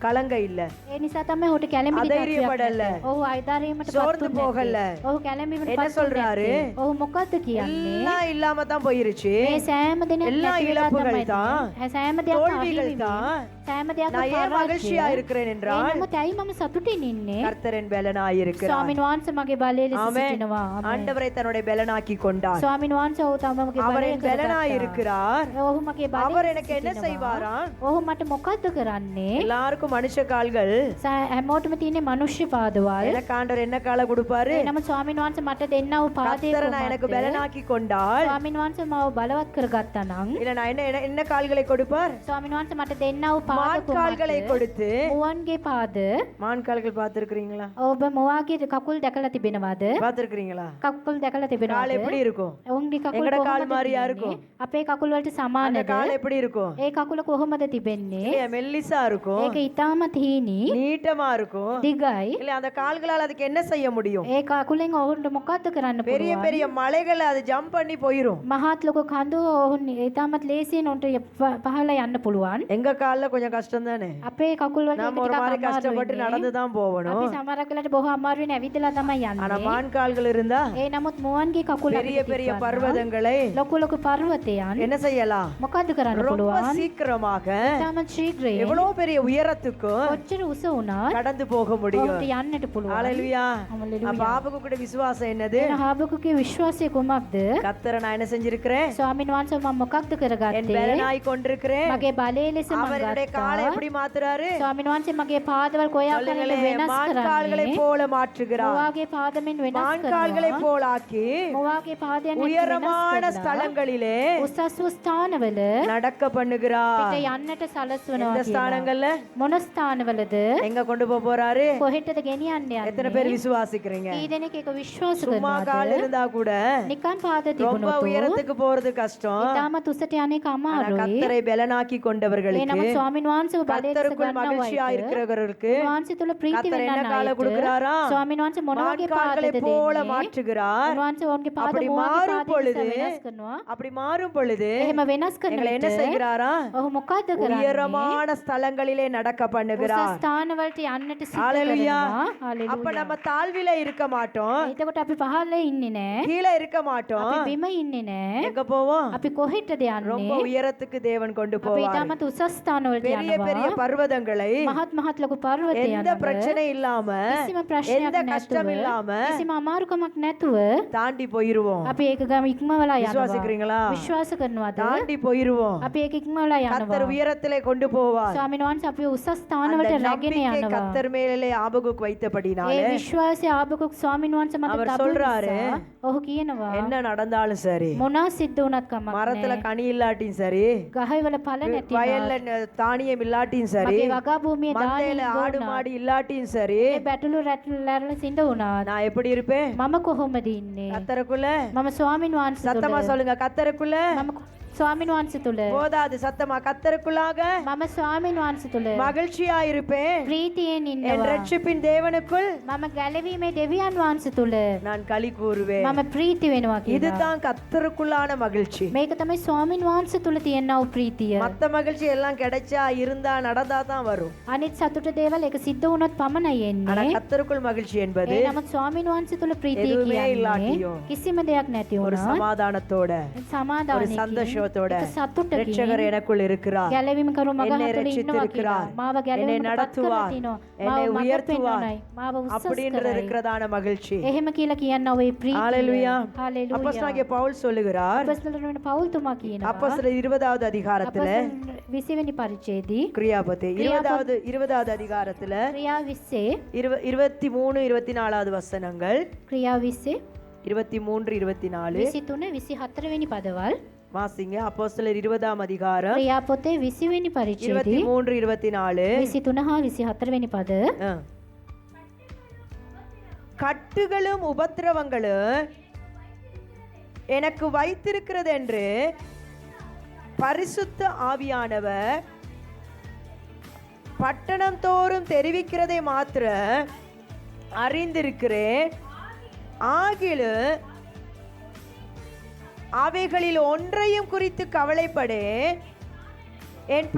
கலங்க இல்ல, ඒ නිසා තමයි ඔහුට කැළඹිලි අධෛර්යපඩල්ල. ඔහු අයිදාරීමට சோர்ந்து போகல. ඔහු කැළඹීමට என்ன පත් சொல்றாரு? ඔහු මොකද්ද කියන්නේ? எல்லாம் இல்லாம தான் போயிருச்சு. මේ සෑම දිනක් எல்லா නැති වෙලා இழப்புகள் තමයි தான், තියෙන්නේ. සෑම දෙයක්ම தோல்விகள் අහිමි தான். සෑම දෙයක්ම நான் ஏன் පරාජය. மகிழ்ச்சியா இருக்கிறேன் என்றால் නමුත් ඇයි මම සතුටින් ඉන්නේ? கர்த்தரின் பலனாய் இருக்கிறார். ස්වාමීන් වහන්සේ මගේ බලය ලෙස ஆமென். සිටිනවා. ආමේන්. ஆண்டவரை தன்னுடைய பலனாக்கி கொண்டார். ස්වාමීන් වහන්සේ ඔහු තමගේ அவர் බලය என் பலனாய் කරගත්තා. இருக்கிறார். ඔහු මගේ බලය அவர் ලෙස எனக்கு என்ன සිටිනවා. செய்வாராம்? ඔහු මට මොකද්ද කරන්නේ? எல்லாருக்கும் மனுஷ கால்கள், හැමෝටම තියෙන මනුෂ්‍ය පාදවල්. எனக்கு ஆண்டவர் என்ன காலை கொடுப்பாரு? ඒ නම ස්වාමීන් වහන්සේ මට දෙන්නා වූ පාදේ கர்த்தரை நான் எனக்கு பலனாக்கி கொண்டால், ස්වාමීන් වහන්සේ මාව බලවත් කරගත්තා නම් இல்ல நான் என்ன என்ன- என்ன கால்களை கொடுப்பார்? ස්වාමීන් වහන්සේ මට දෙන්නා වූ පාද மான் கால்களை කුමක්ද? கொடுத்து, මුවන්ගේ පාද. மான் கால்கள் பார்த்திருக்கிறீங்களா? ඔබ මොවාගේ කකුල් දැකලා තිබෙනවද? பார்த்திருக்கிறீங்களா? කකුල් දැකලා கால் තිබෙනවද? எப்படி இருக்கும்? ඔවුන්ගේ කකුල් எங்கட கால் කොහොමද மாதிரியா තිබෙන්නේ? இருக்கும்? අපේ කකුල් වලට அந்த සමානද? கால் எப்படி இருக்கும்? ඒ කකුල කොහොමද තිබෙන්නේ? இல்லையா, மெல்லிசா இருக்கும், ඒක ඊටමත් හීනි, நீட்டமா இருக்கும். දිගයි. இல்ல அந்த கால்களால் அதுக்கு என்ன செய்ய முடியும்? ඒ කකුලෙන් ඔවුන්ට මොකද්ද කරන්න பெரிய පුළුවන්? பெரிய மலைகளை அது ஜம்ப் பண்ணி போயிரும். මහත් ලොකු කඳු ඔවුන් ඊටමත් ලේසියෙන් උන්ට පහළ යන්න පුළුවන්. எங்க கால்ல கொஞ்சம் கஷ்டம் தானே, අපේ කකුල් වලට நாம ஒரு ටිකක් மாதிரி අමාරු கஷ்டப்பட்டு වෙන්නේ. நடந்து தான் අපි போகணும். සමහරක් වෙලාවට බොහෝ අමාරුවෙන් ඇවිදලා තමයි ஆனா යන්නේ. மான் கால்கள் இருந்தா ඒ නමුත් මුවන්ගේ කකුල් பெரிய අපිට பெரிய තිබ්බනම් பர்வதங்களை ලොකු ලොකු පර්වතයන් என்ன செய்யலாம்? මොකද්ද කරන්න ரொம்ப පුළුවන්? சீக்கிரமாக ඊටමත් ශීඝ්‍රයෙන් எவ்வளவு பெரிய உயரத்துக்கும் කොච්චර උස වුණත් கடந்து போக முடியும். ඔහුට යන්නට පුළුවන්. ஹalleluya. ஹalleluya. அப்ப ஆபகுக்குடைய விசுவாசம் என்னது? එන හාබකුගේ විශ්වාසය කුමක්ද? கர்த்தரை நான் என்ன செஞ்சிருக்கிறேன்? ස්වාමීන් වහන්සේ මම මොකක්ද என் කරගත්තේ? பலனாய் கொண்டிருக்கிறேன். මගේ බලය ලෙස මම அவர் என்னுடைய காலை ගත්තා. எப்படி மாத்துறாரு? ස්වාමීන් වහන්සේ මගේ පාදවල් කොයි ආකාරයෙන් சொல்லுங்களேன், වෙනස් மான் கால்களை කරන්නේ? போல மாற்றுகிறார். මොවාගේ පාදමෙන් වෙනස් மான் கால்களை කරනවා. போல ஆக்கி මොවාගේ පාදයන් உயரமான වෙනස් කරලා ஸ்தலங்களிலே උසස් වූ ස්ථානවල நடக்க பண்ணுகிறார். පිට යන්නට සලස්වනවා எந்த කියලා. ஸ்தானங்கள்ல මොන ස්ථානවලද? எங்க கொண்டு போக போறாரு? කොහෙටද ගෙනියන්න எத்தனை යන්නේ? பேர் விசுவாசிக்கிறீங்க? කී දෙනෙක් ඒක විශ්වාස சும்மா கால் කරනවද? இருந்தா கூட නිකන් පාද ரொம்ப තිබුණොත් உயரத்துக்கு போறது கஷ்டம். ඉතාමත් උසට යන්නේ ஆனா අමාරුයි. கர்த்தரை பலனாக்கி ඒ கொண்டவர்களுக்கு, නම ස්වාමීන් වහන්සේව බලයට கர்த்தருக்குள் ගන්නවා மகிழ்ச்சியா இருக்கிறவர்களுக்கு වහන්සේ තුල ප්‍රීති கர்த்தர் என்ன වෙන්න காலை கொடுக்கிறாரா? ස්වාමීන් වහන්සේ මොන மான் වගේ கால்களை පාදද போல දෙන්නේ? மாற்றுகிறார். උන්වහන්සේ ඔවුන්ගේ පාද அப்படி මොවාගේ மாறும் පාදයන් பொழுது, වෙනස් කරනවා. அப்படி மாறும் பொழுது එහෙම වෙනස් කරන எங்களை என்ன විට செய்கிறாரா? ඔහු මොකද්ද කරන්නේ? உயரமான ஸ்தலங்களிலே நடக்க උසස් பண்ணுகிறார். ස්ථානවලට යන්නට සිද්ධ ஹalleluya. කරනවා. அப்ப හalleluya. நம்ம தாழ்வில இருக்க மாட்டோம், එතකොට අපි පහළ ඉන්නේ නැහැ. கீழே இருக்க மாட்டோம். අපි බිම ඉන්නේ නැහැ. எங்க போவோம்? අපි කොහෙටද ரொம்ப යන්නේ? உயரத்துக்கு தேவன் கொண்டு අපි போவார். ඊටමත් උසස් ස්ථානවලට பெரிய பெரிய பர்வதங்களை මහත් මහත් ලොකු පර්වතයන් எந்த பிரச்சனை இல்லாம කිසිම ප්‍රශ්නයක් எந்த නැතුව கஷ்டம் இல்லாம කිසිම අමාරුකමක් නැතුව தாண்டி போயிருவோம். අපි ඒක ගම ඉක්මවලා යනවා. விசுவாசிக்கிறீங்களா? විශ්වාස කරනවාද? தாண்டி போயிருவோம். අපි ඒක ඉක්මවලා கர்த்தர் යනවා. உயரத்திலே கொண்டு போவார். ස්වාමීන් වහන්සේ අපි උසස් அந்த ස්ථානවලට රැගෙන நம்பிக்கை යනවා. கர்த்தர் மேலே ஆபகுக் வைத்தபடினாலே ඒ විශ්වාසය ආබකුක් ස්වාමීන් වහන්සේ මත அவர் තබන சொல்றாரு, නිසා ඔහු කියනවා என்ன நடந்தாலும் சரி, මොනවා සිද්ධ වුණත් කමක් மரத்துல නැහැ. கனி இல்லாட்டியும் சரி, ගහවල පළ නැති வயல்ல தானியம் இல்லாட்டியும் சரி, මගේ වගා භූමියේ மந்தையில දානිය ஆடு மாடு இல்லாட்டியும் சரி, මේ බැටළු රැටලැරල සිඳ වුණා. நான் எப்படி இருப்பேன்? මම කොහොමද ඉන්නේ? கத்தருக்குள்ள මම ස්වාමීන් වහන්සේ சத்தமா තුල சொல்லுங்க, கத்தருக்குள்ள මම ස්වාමීන් වහන්සේ තුල போதாது, சத்தமா கத்தருக்குள்ளாக මම ස්වාමීන් වහන්සේ තුල மகிழ்ச்சியா இருப்பேன். ප්‍රීතියෙන් என் ඉන්නවා. ரட்சிப்பின் தேவனுக்குள் මම ගැලවීමේ දෙවියන් වහන්සේ තුල நான் களி கூறுவேன். මම ප්‍රීති වෙනවා කියලා. இதுதான் கத்தருக்குள்ளான மகிழ்ச்சி. මේක තමයි ස්වාමීන් වහන්සේ තුල තියෙනා වූ ප්‍රීතිය. மத்த மகிழ்ச்சி எல்லாம் கிடைச்சா இருந்தா நடந்தா தான் வரும். අනිත් සතුට දේවල් එක සිද්ධ වුණොත් පමණයි ஆனா එන්නේ. கத்தருக்குள் மகிழ்ச்சி என்பது ඒ නමුත් ස්වාමීන් වහන්සේ තුල ප්‍රීතිය எதுவுமே කියන්නේ இல்லாட்டியும் කිසිම දෙයක් නැති ஒரு වුණා. சமாதானத்தோட ஒரு සමාදානයකින් சந்தோஷத்தோட එක සතුටකින් ரட்சகர் எனக்குள் இருக்கிறார், ගැලවීම කරු මග என்னை හතුල ඉන්නවා කියලා. ரட்சித்திருக்கிறார், මාව என்னை ගැලවීමට පත් කරලා நடத்துவார், තිනවා. என்னை මාව මඟ உயர்த்துவார் පෙන්වනයි. මාව උස්සස් அப்படின்ற කරයි. இருக்கிறதான மகிழ்ச்சி. එහෙම කියලා කියනවා ඒ ප්‍රීතිය. ஹalleluya. හalleluya. அப்போஸ்தலனாகிய பவுல் சொல்லுகிறார், අපොස්තලයන් පවුල් තුමා කියනවා. அப்போஸ்தலர் 20வது அதிகாரத்துல අපොස්තලයන් 20 වෙනි පරිච්ඡේදයේ கிரியாபத்து 20வது அதிகாரத்துல ක්‍රියා 20 23 24வது வசனங்கள், ක්‍රියා 20 23 24 23 24 වෙනි පදවල් வாசிங்க. அப்போஸ்தலர் 20ஆம் அதிகாரம் ක්‍රියා පොතේ 20 වෙනි පරිච්ඡේදයේ 23 24 23 හා 24 වෙනි පද. கட்டுகளும் உபத்திரவங்களும் எனக்கு வைத்திருக்கிறது என்று பரிசுத்த ஆவியானவர் பட்டணம் தோறும் தெரிவிக்கிறதை மாத்திர அறிந்திருக்கிறேன். ஆகிலும் அவைகளில் ஒன்றையும் குறித்து கவலைப்படேன். என்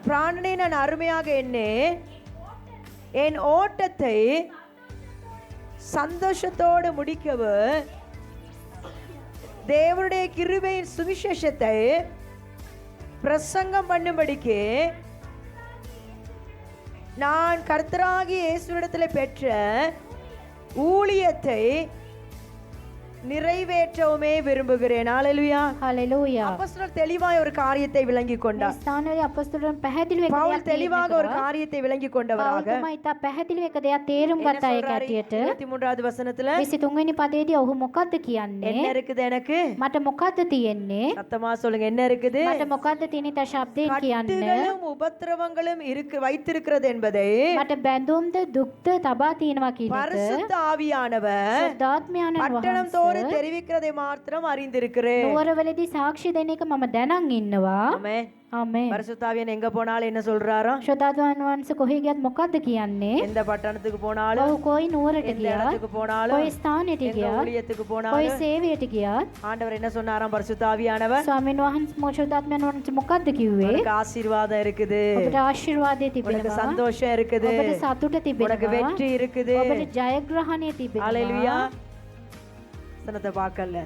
பிராணனை நான் அருமையாக எண்ணேன். என் ஓட்டத்தை சந்தோஷத்தோடு முடிக்கவும் தேவனுடைய கிருபையின் சுவிசேஷத்தை பிரசங்கம் பண்ணும்படிக்கு நான் கர்த்தராகிய இயேசுவிடத்தில் பெற்ற ஊழியத்தை நிறைவேற்றவுமே விரும்புகிறேன். ஹalleluya. ஹalleluya. அப்போஸ்தலர் தெளிவாய் ஒரு காரியத்தை விளங்கிக் கொண்டார். ස්ථානයේ අපොස්තලයන් පැහැදිලිව එක பவுல் දෙයක් தெளிவாக ஒரு காரியத்தை விளங்கிக் கொண்டவராக පවුල් ඉතා පැහැදිලිව එක දෙයක් තේරුම් என்ன ගත්තා ඒ சொல்றாரு? කැටියට. 23வது வசனத்துல 23 වෙනි පදයේදී ඔහු මොකද්ද කියන්නේ? என்ன இருக்குது எனக்கு? මට මොකද්ද තියෙන්නේ? சத்தமா சொல்லுங்க, என்ன இருக்குது? මට මොකද්ද තියෙන්නේ? තා ශබ්දයෙන් කියන්න. கட்டுகளும் உபத்திரவங்களும் வைத்திருக்கிறது என்பதை මට බැඳුම්ද දුක්ද තබා තියෙනවා කියන එක. பரிசுத்த ஆவியானவர் සුද්ධාත්මයන්න් பட்டணம் වහන්සේ தோறும் தெரிவிக்கிறதை மாத்திரம் அறிந்திருக்கிறேன். නුවරවලදී සාක්ෂි දෙන එක මම දැනන් ඉන්නවා. ஆமென். ආමේන්. பரிசுத்த ஆவியானவர் எங்க போனாலும் என்ன சொல்றாராம்? ශුද්ධාත්මයන් වහන්සේ කොහේ ගියත් මොකද්ද කියන්නේ? எந்த பட்டணத்துக்கு போனாலும், ඔහු කොයි නුවරට எந்த ගියත් இடத்துக்கு போனாலும், කොයි ස්ථානයට எந்த ගියත් ஊழியத்துக்கு කොයි போனாலும் සේවයට ගියත් ஆண்டவர் என்ன சொன்னாராம்? பரிசுத்த ஆவியானவர் ස්වාමීන් වහන්සේ ශුද්ධාත්මයන් වහන්සේ මොකද්ද කිව්වේ? உனக்கு ஆசீர்வாதம் இருக்குது, ඔබට ආශිර්වාදය உனக்கு තිබෙනවා. சந்தோஷம் இருக்குது, ඔබට සතුට உனக்கு තිබෙනවා. வெற்றி இருக்குது. ඔබට ජයග්‍රහණය ஹalleluya. තිබෙනවා. சனத்தை பார்க்கல.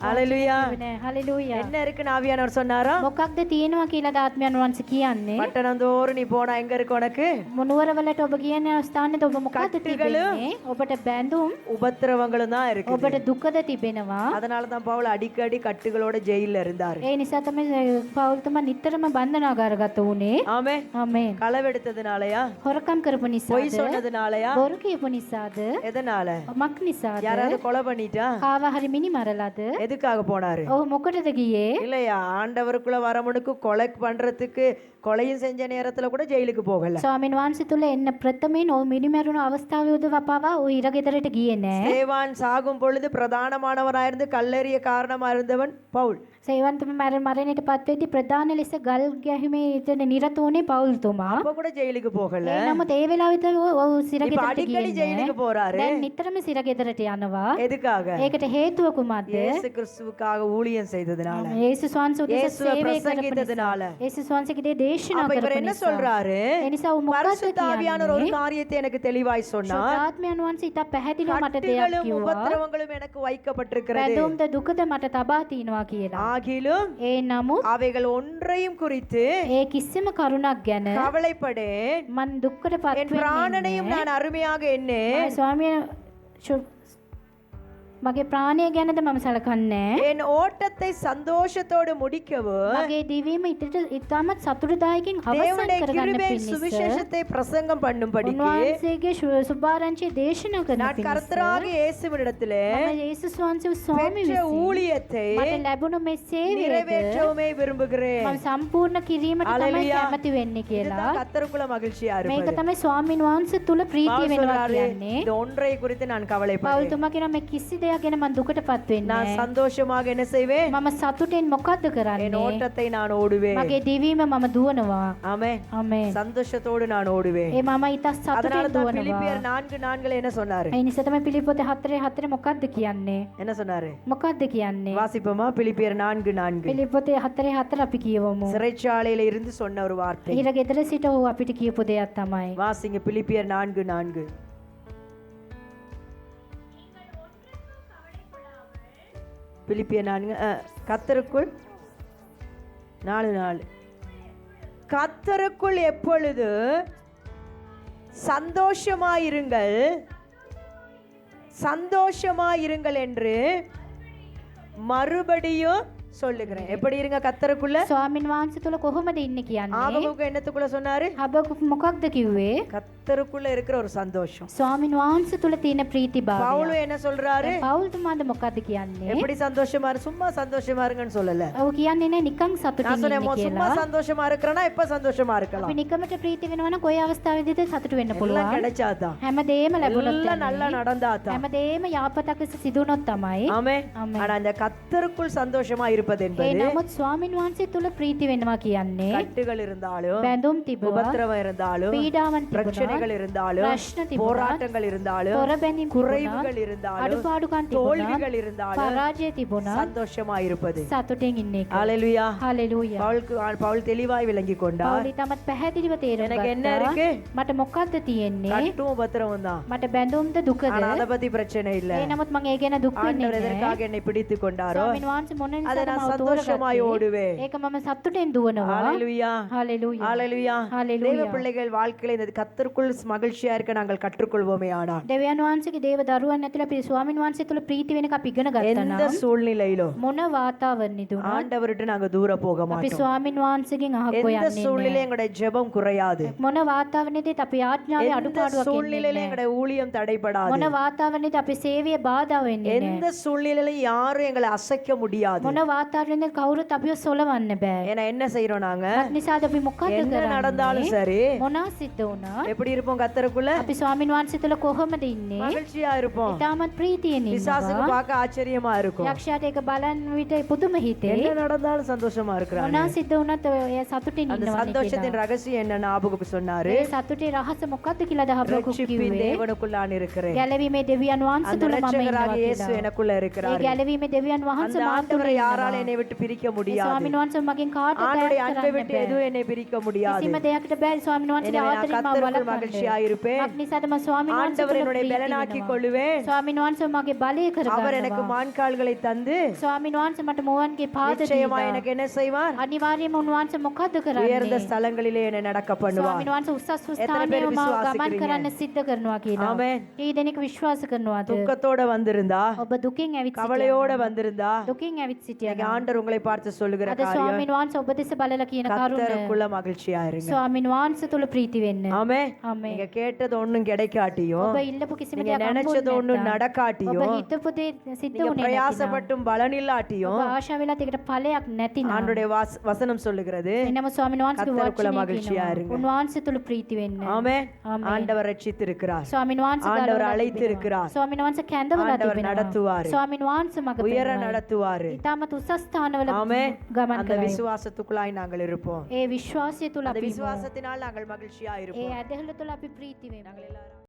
ஹalleluya. හalleluya. என்ன இருக்குன்னு ஆவியானவர் சொன்னாரா? මොකක්ද තියෙනවා කියලා ආත්මයන් වහන්සේ කියන්නේ? பட்டணம் தோறும் நீ போனா எங்க இருக்கு உனக்கு? මොනුවරවලට ඔබ කියන ස්ථානෙට ඔබ මොකද්ද කට්ටිகளும் තිබෙන්නේ? ඔබට බැඳුම්, உபத்திரவங்களும் தான் இருக்கு. ඔබට දුකද තිබෙනවා. அதனால தான் பவுல் அடிக்கடி கட்டுகளோட ஜெயில்ல இருந்தாரு. ඒ නිසා තමයි පවුල් තුමා නිතරම බන්ධනාගාරගත වුණේ. ஆமென். ආමේන්. களவெடுத்ததுனாலயா? හොරකම් කරපු பொய் නිසාද? சொன்னதுனாலயா? බොරු කියපු නිසාද? எதனால? මක් නිසාද? யாராவது கொலை பண்ணிட்டா? කාව හරි මිනි මරලාද? எதுக்காக போனாரு? ඔහු මොකටද ගියේ? இல்லையா, ஆண்டவருக்குள்ள வரமுனுக்கு கொலை பண்றதுக்கு கொலையும் செஞ்ச நேரத்துல கூட ஜெயிலுக்கு போகல. ස්වාමීන් වහන්සේ තුල එන්න ප්‍රථමයෙන් ඔහු මිනි මරුණු අවස්ථාවේ උදව පවා ඔහු ඉරගෙදරට ගියේ නැහැ. சேவான் சாகும் பொழுது பிரதானமானவராயிருந்து கல்லெறிய காரணமா இருந்தவன் பவுல். සේවන් තුමා මරණයට පත් වෙද්දී ප්‍රධාන ලෙස ගල් ගැහිමේ ඉතන නිරත වුණේ පවුල් තුමා. அப்ப கூட ஜெயிலுக்கு போகல. ඒ නමුත් ඒ වෙලාවෙත් ඔහු இப்ப සිරගෙදරට அடிக்கடி ගියේ ஜெயிலுக்கு නැහැ. போறாரு. දැන් නිතරම සිරගෙදරට යනවා. எதுக்காக? ඒකට හේතුව කුමක්ද? இயேசு கிறிஸ்துவுக்காக ஊழியம் செய்ததுனால, යේසුස් වහන්සේ උදෙසා இயேசுவை සේවය කරපු பிரசங்கித்ததுனால. නිසා. යේසුස් වහන්සේගේ දේශනා அப்ப இவர் කරපු என்ன නිසා. சொல்றாரு? ඒ නිසා ඔහු මොකක්ද பரிசுத்த ஆவியானவர் ஒரு කියන්නේ? காரியத்தை எனக்கு தெளிவாய் சொன்னார். ශුද්ධාත්මයන් වහන්සේ ඉතා පැහැදිලිව මට දෙයක් கட்டுகளும் කිව්වා. உபத்திரவங்களும் எனக்கு வைக்கப்பட்டிருக்கிறது. වැදුම්ද දුකද මට තබා තියනවා කියලා. ஆகிலும் ඒ නමුත් அவைகள் ஒன்றையும் குறித்து ඒ කිසිම කරුණක් ගැන கவலைப்படேன். මන් දුක්කට පත් என் பிராணனையும் நான் அருமையாக எண்ணேன். ස්වාමියා මගේ ප්‍රාණය ගැනද මම සලකන්නේ. என் ஓட்டத்தை சந்தோஷத்தோடு முடிக்கவும் මගේ දිවීම ඉතාමත් සතුටුදායකින් අවසන් தேவனுடைய කරගන්න கிருபை පිණිස சுவிசேஷத்தை பிரசங்கம் பண்ணும்படிக்கு උන්වහන්සේගේ සුභාරංචිය දේශනා කරන நான் පිණිස கர்த்தராக இயேசுவினிடத்திலே මම යේසුස් වහන්සේ ස්වාමී பெற்ற විසින් ஊழியத்தை මට ලැබුණු මේ සේවයට நிறைவேற்றவுமே விரும்புகிறேன். මම සම්පූර්ණ කිරීමට තමයි Hallelujah. කැමති වෙන්නේ කියලා. இதுதான் கர்த்தருக்குள்ள மகிழ்ச்சியா මේක இருப்பது. තමයි ස්වාමීන් වහන්සේ තුල ප්‍රීතිය பவுல் වෙනවා சொல்றாரு, කියන්නේ. இந்த ஒன்றை குறித்து நான் පවුල් கவலைப்படுறேன். තුමා කියනවා මේ කිසි දෙයක් ගැන මම දුකටපත් වෙන්නේ நான் නැහැ. சந்தோஷமாக என்ன செய்வேன்? මම සතුටෙන් මොකද්ද என் කරන්නේ? ஓட்டத்தை நான் ஓடுவேன். මගේ දිවීම මම දුවනවා. ஆமென். ආමේන්. சந்தோஷத்தோடு நான் ஓடுவேன். ඒ මම ඉතා அதனால සතුටින් தான் දුවනවා. பிலிப்பியர் 4:4 என்ன சொன்னாரு? ඒ නිසා තමයි පිලිප්පොතේ 4:4 මොකද්ද කියන්නේ? என்ன சொன்னாரு? මොකද්ද කියන්නේ? வாசிப்போமா? பிலிப்பியர் 4:4. පිලිප්පොතේ 4:4 අපි කියවමු. சிறைச்சாலையில இருந்து சொன்ன ஒரு வார்த்தை. ඊර ගෙදර සිට ඔහු අපිට කියපු දෙයක් තමයි. வாசிங்க பிலிப்பியர் 4:4. பிலிப்பியர் 4 கர்த்தருக்குள் 4:4. கர்த்தருக்குள் எப்பொழுது சந்தோஷமாயிருங்கள் சந்தோஷமாயிருங்கள் என்று மறுபடியும் சொல்லுகிறேன். எப்படி இருங்க கர்த்தருக்குள்ள? ස්වාමින් වහන්සේ තුල කොහොමද ඉන්නේ කියන්නේ? ஆபகுக்கு என்னத்துக்குள்ள சொன்னாரு? හබකුක් මොකක්ද කිව්වේ? கர்த்தருக்குள்ள இருக்கிற ஒரு சந்தோஷம். ස්වාමින් වහන්සේ තුල තියෙන ප්‍රීතිභාවය. பவுல் என்ன சொல்றாரு? පවුල් තුමාද මොකද්ද කියන්නේ? எப்படி சந்தோஷமா இரு, சும்மா சந்தோஷமா இருங்கன்னு சொல்லல. ඔව් කියන්නේ නෑ නිකන් நான் සතුටින් சொன்னேன் ඉන්නේ சும்மா කියලා. சந்தோஷமா இருக்கிறேன்னா எப்ப சந்தோஷமா අපි இருக்கலாம்? නිකමට ප්‍රීති වෙනවා නම් කොයි අවස්ථාවේදීද සතුට වෙන්න எல்லாம் පුළුවන්. கிடைச்சாதான், හැමදේම ලැබුණොත් எல்லாம் நல்லா තමයි. நடந்தாதான். හැමදේම යාපතක් ලෙස සිදුනොත් තමයි. ஆமென். ஆமென். ஆனா அந்த கர்த்தருக்குள் சந்தோஷமா இருப்பது ඒ என்பது නමුත් ස්වාමින් වහන්සේ තුල ප්‍රීති වෙනවා කියන්නේ கட்டுகள் இருந்தாலும், බැඳුම් තිබුණා, உபத்திரவம் இருந்தாலும், පීඩාවන් තිබුණා, பிரச்சனைகள் இருந்தாலும், ප්‍රශ්න තිබුණා, போராட்டங்கள் இருந்தாலும், තොර බැඳීම් குறைவுகள் තිබුණා, இருந்தாலும், අඩුපාඩුකම් තිබුණා, தோல்விகள் இருந்தாலும் පරාජය තිබුණා, சந்தோஷமா இருப்பது. සතුටින් ඉන්න එක. ஹalleluya. හalleluya. பவுல் தெளிவாய் விளங்கி கொண்டார். පවුලි තමත් පැහැදිලිව තේරුම් எனக்கு என்ன ගත්තා. இருக்கு? මට මොකක්ද තියෙන්නේ? கட்டும் உபத்திரவம் தான். මට බැඳුම්ද දුකද? ஆனா அத பத்தி பிரச்சனை இல்ல. ඒ නමුත් මම ඒ ගැන දුක් වෙන්නේ ஆண்டவர் නැහැ. எதற்காக என்னை பிடித்து கொண்டாரோ ස්වාමීන් වහන්සේ මොන அதை නිසාද நான் මම சந்தோஷமாய் තෝරගත්තේ? ஓடுவேன். ඒක මම සතුටෙන් දුවනවා. ஹalleluya. හalleluya. ஹalleluya. Hallelujah. தேவ பிள்ளைகள் வாழ்க்கையில இந்த கர்த்தருக்குள் மகிழ்ச்சியா இருக்க நாங்கள் கற்றுக்கொள்வோமே ஆனால் දෙවියන් වහන්සේගේ දේව දරුවන් ඇතුළේ අපි ස්වාමීන් වහන්සේ තුල ප්‍රීති වෙනක අපි ඉගෙන ගත්තා எந்த නම් சூழ்நிலையிலும் මොන වාතාවරණෙද උනත් ஆண்டவர்கிட்ட நாங்க தூர போக අපි மாட்டோம். ස්වාමීන් වහන්සේගෙන් අහක எந்த යන්නේ சூழ்நிலையும் எங்களுடைய ஜெபம் குறையாது. මොන වාතාවරණෙදත් අපි ආඥාවේ எந்த අඩුපාඩුවක් சூழ்நிலையிலும் එන්නේ எங்களுடைய ஊழியம் தடைபடாது. මොන වාතාවරණෙද අපි සේවය බාධා වෙන්නේ නැහැ. எந்த சூழ்நிலையிலும் யாரும் எங்களை அசைக்க முடியாது. මොන වාතාවරණෙද කවුරුත් අපිව සොලවන්න බෑ. ஏன்னா என்ன செய்யறோம் நாங்க? ඒත් නිසාද අපි මොකද என்ன நடந்தாலும் කරන්නේ? சரி මොනවා සිද්ධ වුණත් எப்படி இருப்போம் கர்த்தருக்குள்ள? අපි ස්වාමීන් වහන්සේ තුල කොහොමද ඉන්නේ? மகிழ்ச்சியா இருப்போம். ඉතාමත් ප්‍රීතියෙන් பிசாசுக்கு ඉන්නවා. பார்க்க ஆச்சரியமா இருக்கும். යක්ෂයාට ඒක බලන් විට පුදුම හිතේ. என்ன நடந்தாலும் சந்தோஷமா இருக்கிறாங்க. මොනවා සිද්ධ වුණත් එයා සතුටින් அந்த ඉන්නවා சந்தோஷத்தின் ரகசியம் என்னன்னு ஆபகுக்கு சொன்னாரு. ඒ සතුටේ රහස මොකක්ද කියලාද හබකුක් ரட்சிப்பின் කිව්වේ? தேவனுக்குள் நான் இருக்கிறேன். ගැලවීමේ දෙවියන් වහන්සේ அந்த තුල මම ரட்சகராக ඉන්නවා இயேசு කියලා. எனக்குள்ள ඒ இருக்கிறார். ගැලවීමේ දෙවියන් அந்த වහන්සේ මා තුල ஆண்டவரை யாரால ඉන්නවා. என்னை விட்டு பிரிக்க ඒ முடியாது. ස්වාමීන් වහන්සේ මගෙන් කාටවත් ஆண்டுடைய ඈත් அன்பை කරන්න விட்டு බෑ. எதுவும் என்னை பிரிக்க முடியாது. කිසිම දෙයකට බෑ ස්වාමීන් වහන්සේගේ எனவே நான் ආදරෙන් මම கர்த்தருக்குள் மகிழ்ச்சியா වළක්වන්න. இருப்பேன். මක් නිසාද මම ස්වාමීන් වහන්සේ ஆண்டவர் තුල என்னுடைய ප්‍රීති பலனாக்கி වෙනවා. கொள்ளுவேன். ස්වාමීන් වහන්සේ මගේ බලය அவர் எனக்கு කරගන්නවා. மான்கால்களை தந்து ස්වාමීන් වහන්සේ මට මුවන්ගේ පාද நிச்சயமா දීලා எனக்கு என்ன செய்வார்? අනිවාර්යයෙන්ම උන්වහන්සේ මොකද්ද உயர்ந்த කරන්නේ? ஸ்தலங்களிலே என்னை நடக்க பண்ணுவார். ස්වාමීන් වහන්සේ උසස් එතන පෙර ස්ථානයේ මාව ගමන් විශ්වාසිකරින්නේ. කරන්න සිද්ධ කරනවා කියලා. ஆமென். ඒ දෙනෙක් විශ්වාස කරනවාද? துக்கத்தோட வந்திருந்தா, ඔබ දුකින් ඇවිත් கவலையோட සිටියා. வந்திருந்தா, දුකින් ඇවිත් සිටියා. இன்னைக்கு ஆண்டவர் உங்களை பார்த்து சொல்லுகிற අද காரியம், ස්වාමීන් වහන්සේ ඔබ දෙස බලලා කියන කරුණ கர்த்தருக்குள்ள மகிழ்ச்சியா இருங்க. ස්වාමීන් වහන්සේ තුල ප්‍රීති වෙන්න. ஆமென். ආමේන්. நீங்க கேட்டது ஒண்ணும் கிடைக்காட்டியும், ඔබ ඉල්ලපු කිසිම நீங்க දෙයක් நினைச்சது හම්බුනේ ஒண்ணும் නැත්නම්, ඔබ நடக்காட்டியும், හිතපු දේ සිද්ධ நீங்க වුණේ නැතිනම්, பிரயாசப்பட்டும் பலன் ඔබ இல்லாட்டியும், ආශා වෙලත් ඒකට ඵලයක් නැතිනම්, ஆண்டுடைய வசனம் சொல்லுகிறது, එනම ස්වාමීන් වහන්සේගේ கர்த்தருக்குள்ள වචනේ மகிழ்ச்சியா කියනවා. இருங்க. උන්වහන්සේ තුල ප්‍රීති වෙන්න. ஆமென். ஆமென். ஆண்டவர் ரட்சித்திருக்கிறார். ස්වාමීන් වහන්සේ ஆண்டவர் ගලවලා அழைத்திருக்கிறார். තිබෙනවා. ස්වාමීන් වහන්සේ කැඳවලා ஆண்டவர் තිබෙනවා. நடத்துவார். ස්වාමීන් වහන්සේ මඟ உயர පෙන්වනවා. நடத்துவாரு. ඉතාමත් උසස් ස්ථානවල ஆமென். ගමන් அந்த කරයි. விசுவாசத்துக்குள்ளாய் நாங்கள் இருப்போம். ඒ විශ්වාසය තුල அந்த අපි விசுவாசத்தினால் நாங்கள் மகிழ்ச்சியா ඒ இருப்போம். ඇදහිල්ල තුල අපි ප්‍රීති වෙමු. நாங்கள் எல்லாரும்